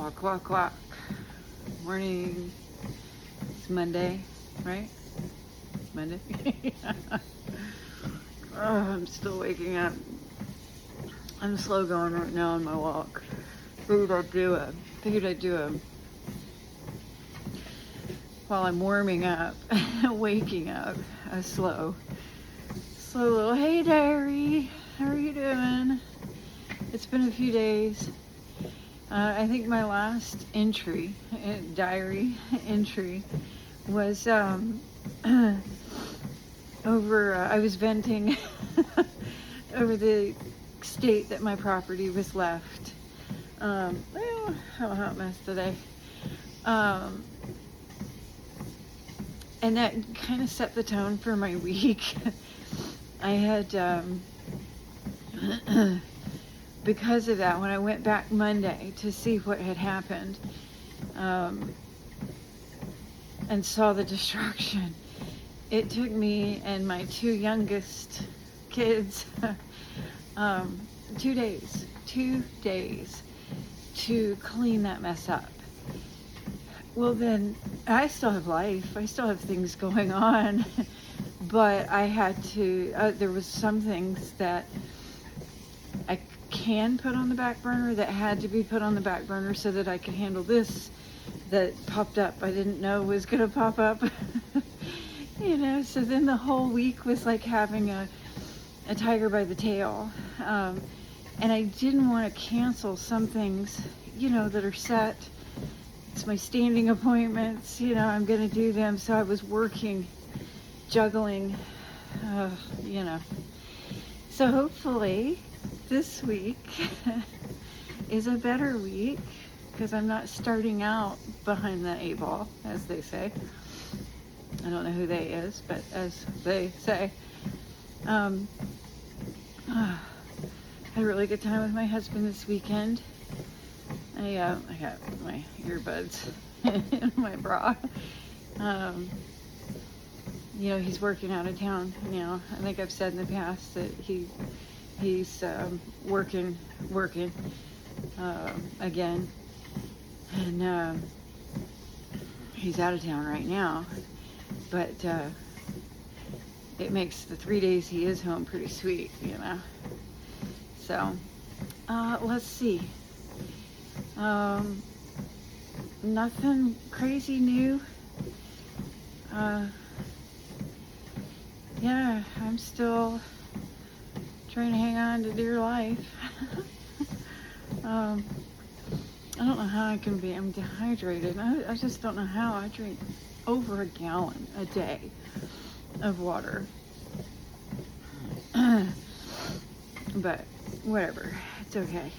Walk, walk, walk. Morning. It's Monday, right? Monday. Oh, I'm still waking up. I'm slow going right now on my walk. Figured I'd do a while I'm warming up, waking up, a slow little, hey diary, how are you doing? It's been a few days. I think my last diary entry was over, I was venting over the state that my property was left. Well, I'm a hot mess today. And that kind of set the tone for my week. I had, because of that, when I went back Monday to see what had happened, and saw the destruction, it took me and my two youngest kids 2 days to clean that mess up. Well, then I still have life. I still have things going on, but I had to, there was some things that I can put on the back burner that had to be put on the back burner so that I could handle this that popped up. I didn't know was going to pop up. So then the whole week was like having a tiger by the tail. And I didn't want to cancel some things, that are set. It's my standing appointments, I'm going to do them. So I was working, juggling, So hopefully this week is a better week because I'm not starting out behind the 8 ball, as they say. I don't know who they is, but as they say. I had a really good time with my husband this weekend. I got my earbuds in my bra. He's working out of town now. I think I've said in the past that he's working again, and he's out of town right now. But it makes the 3 days he is home pretty sweet, So let's see. Nothing crazy new. I'm still trying to hang on to dear life. I don't know how I can be. I'm dehydrated. I just don't know how. I drink over a gallon a day of water. But whatever. It's okay.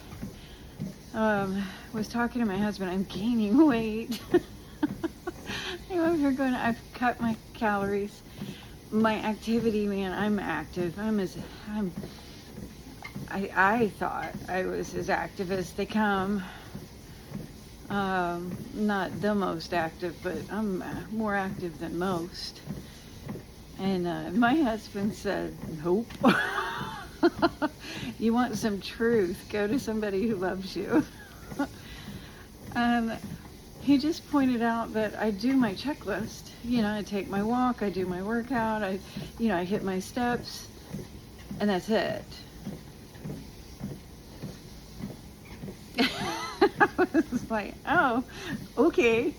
Was talking to my husband. I'm gaining weight. I've cut my calories. My activity, man, I'm active. I thought I was as active as they come. Not the most active, but I'm more active than most. And my husband said, nope. You want some truth, go to somebody who loves you. And he just pointed out that I do my checklist. I take my walk, I do my workout, I hit my steps, and that's it. I was like, oh, okay.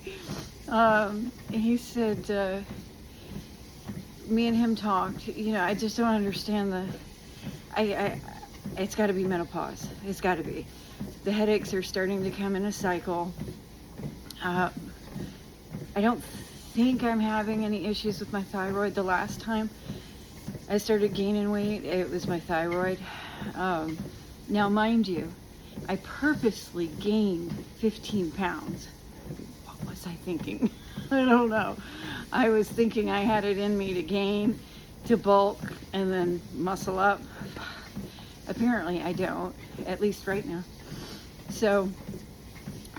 He said, me and him talked, I just don't understand it's got to be menopause. It's got to be. The headaches are starting to come in a cycle. I don't think I'm having any issues with my thyroid. The last time I started gaining weight, it was my thyroid. Now, mind you, I purposely gained 15 pounds. What was I thinking? I don't know. I was thinking I had it in me to gain, to bulk, and then muscle up. Apparently I don't, at least right now. So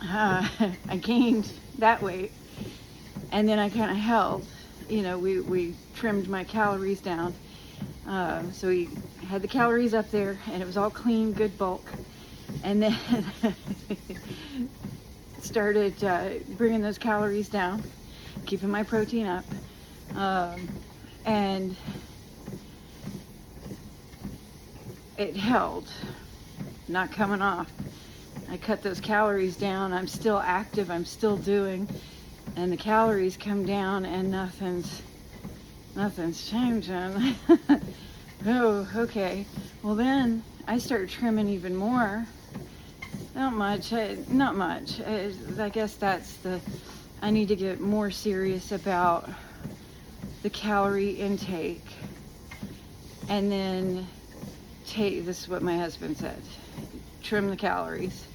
I gained that weight, and then I kind of held. We trimmed my calories down. So we had the calories up there, and it was all clean, good bulk. And then started bringing those calories down, keeping my protein up, and it held, not coming off. I cut those calories down. I'm still active. I'm still doing, and the calories come down, and nothing's changing. Oh, okay. Well, then I started trimming even more. Not much. I guess that's I need to get more serious about the calorie intake. And then this is what my husband said, trim the calories,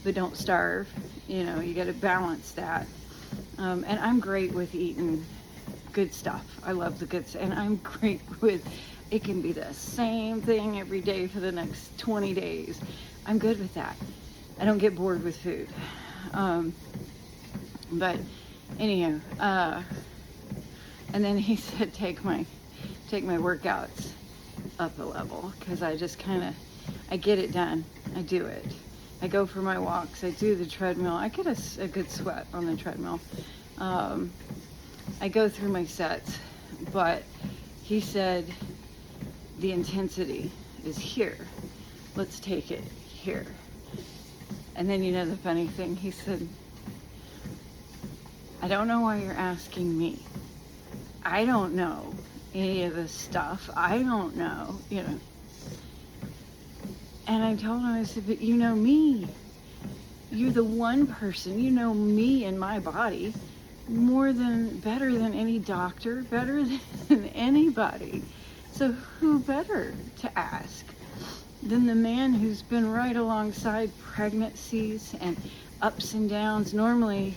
but don't starve. You know, you got to balance that. And I'm great with eating good stuff. I love the good stuff. And I'm great with, it can be the same thing every day for the next 20 days. I'm good with that. I don't get bored with food. But anyhow, and then he said, take my workouts up a level, because I just I get it done. I do it. I go for my walks. I do the treadmill. I get a good sweat on the treadmill. I go through my sets, but he said the intensity is here. Let's take it here. And then, you know, the funny thing, he said, I don't know why you're asking me. I don't know any of this stuff. I don't know, you know. And I told him, I said, but you know me. You're the one person, you know me and my body better than any doctor, better than anybody. So who better to ask than the man who's been right alongside pregnancies and ups and downs. Normally,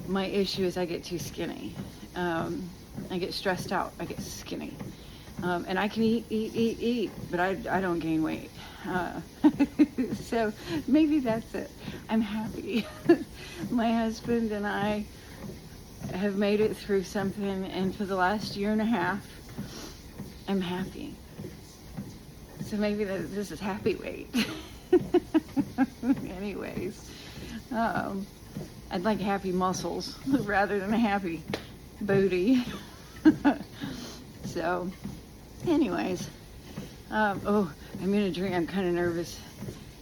my issue is I get too skinny. I get stressed out. I get skinny. And I can eat, but I don't gain weight. So maybe that's it. I'm happy. My husband and I have made it through something, and for the last year and a half, I'm happy. So maybe this is happy weight. Anyways, I'd like happy muscles rather than a happy booty. So, anyways, oh, I'm gonna drink. I'm kind of nervous.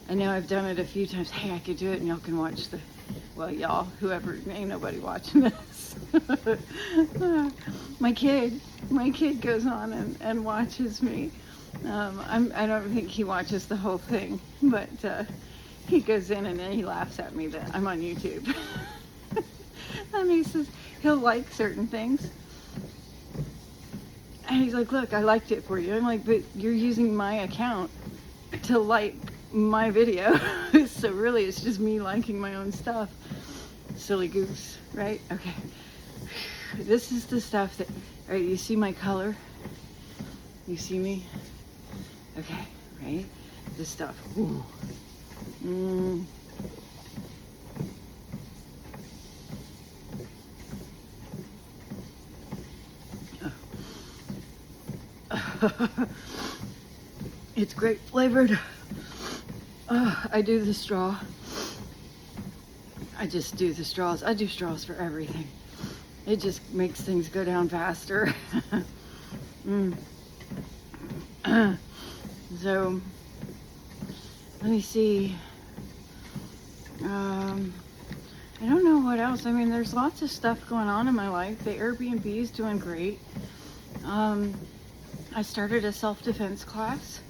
I know I've done it a few times. Hey, I could do it, and y'all can watch well, y'all, whoever, ain't nobody watching this. My kid goes on and watches me. I don't think he watches the whole thing, but he goes in and then he laughs at me that I'm on YouTube. And he says he'll like certain things. And he's like, look, I liked it for you. I'm like, but you're using my account to like my video. So really it's just me liking my own stuff. Silly goose, right? Okay. This is the stuff that, all right, you see my color? You see me? Okay, right? This stuff. Ooh. It's grape flavored. I do the straw. I just do the straws. I do straws for everything. It just makes things go down faster. So, let me see. I don't know what else. I mean, there's lots of stuff going on in my life. The Airbnb is doing great. I started a self-defense class,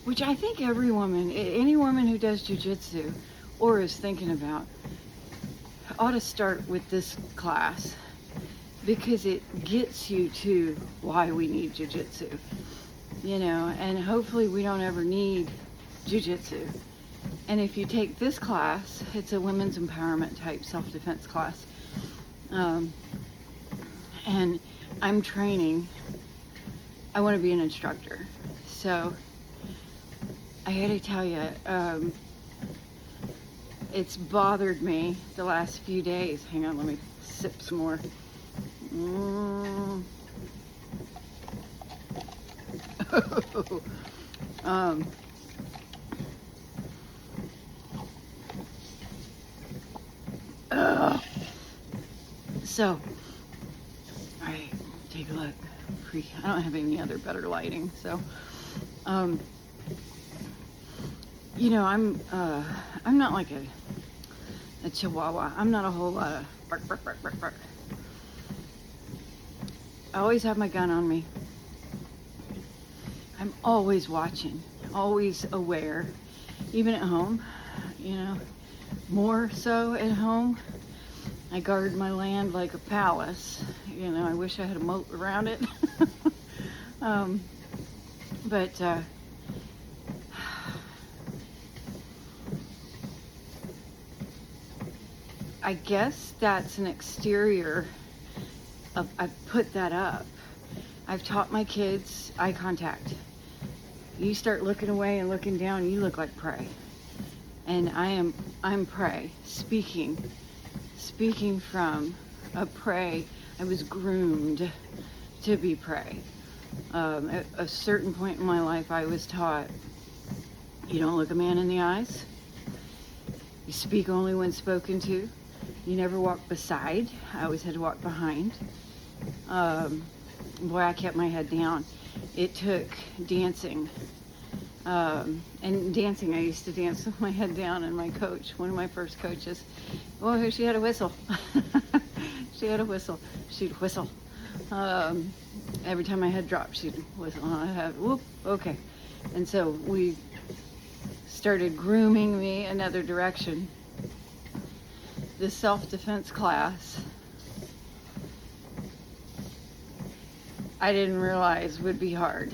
which I think every woman, any woman who does jujitsu or is thinking about, ought to start with this class, because it gets you to why we need jujitsu, you know, and hopefully we don't ever need jujitsu. And if you take this class, it's a women's empowerment type self-defense class. And I'm training. I want to be an instructor. So I gotta tell you, it's bothered me the last few days. Hang on, let me sip some more. Ugh. So, all right, take a look. I don't have any other better lighting, so, you know, I'm not like a chihuahua. I'm not a whole lot of bark, bark, bark, bark, bark. I always have my gun on me. I'm always watching, always aware, even at home, you know, more so at home. I guard my land like a palace. You know, I wish I had a moat around it. But I guess that's an exterior of, I've put that up. I've taught my kids eye contact. You start looking away and looking down, you look like prey. And I'm prey, speaking from a prey. I was groomed to be prey. At a certain point in my life, I was taught, you don't look a man in the eyes. You speak only when spoken to. You never walk beside. I always had to walk behind. Boy, I kept my head down. It took dancing. And dancing, I used to dance with my head down, and my coach, one of my first coaches, oh, she had a whistle. She had a whistle. She'd whistle. Every time my head dropped, she'd whistle. I had, whoop, okay. And so we started grooming me another direction. This self-defense class, I didn't realize would be hard.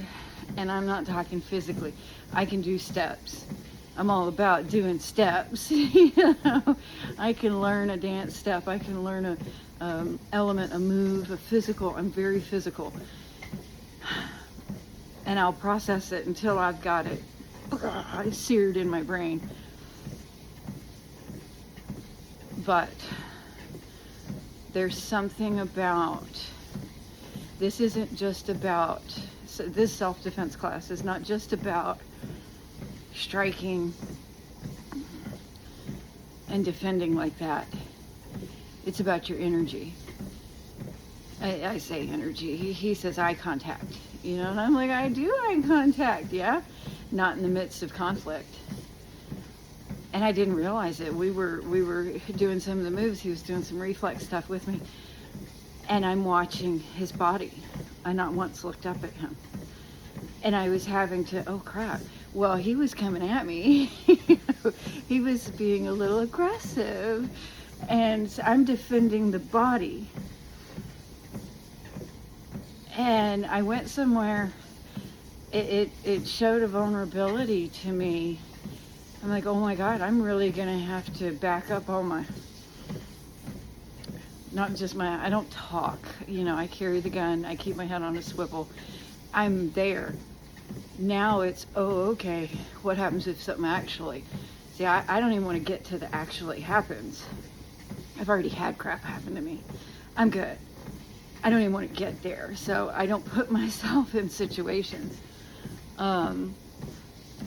And I'm not talking physically. I can do steps. I'm all about doing steps. You know, I can learn a dance step. I can learn a element, a move, a physical. I'm very physical, and I'll process it until I've got it seared in my brain. But there's something about this. Isn't just about. So this self-defense class is not just about striking and defending like that. It's about your energy. I say energy. He says eye contact. You know, and I'm like, I do eye contact, yeah? Not in the midst of conflict. And I didn't realize it. We were doing some of the moves. He was doing some reflex stuff with me. And I'm watching his body. I not once looked up at him. And I was having to, oh crap. Well, he was coming at me. He was being a little aggressive. And I'm defending the body. And I went somewhere, it showed a vulnerability to me. I'm like, oh my God, I'm really gonna have to back up all my, not just my, I don't talk, you know, I carry the gun, I keep my head on a swivel. I'm there. Now it's, oh, okay, what happens if something actually, see, I don't even want to get to the actually happens. I've already had crap happen to me. I'm good. I don't even want to get there, so I don't put myself in situations. And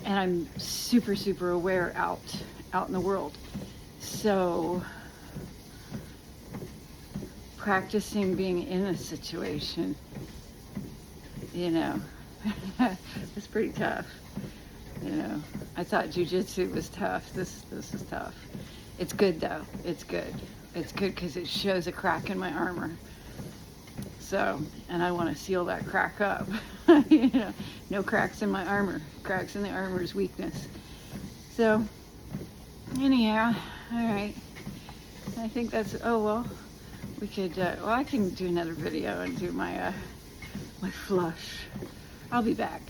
I'm super, super aware out in the world. So practicing being in a situation, you know, it's pretty tough. You know, I thought jiu-jitsu was tough. This is tough. It's good though. It's good. It's good because it shows a crack in my armor. So, and I want to seal that crack up. You know, no cracks in my armor. Cracks in the armor is weakness. So, anyhow, all right. I think that's, oh well, we could, well, I can do another video and do my, my flush. I'll be back.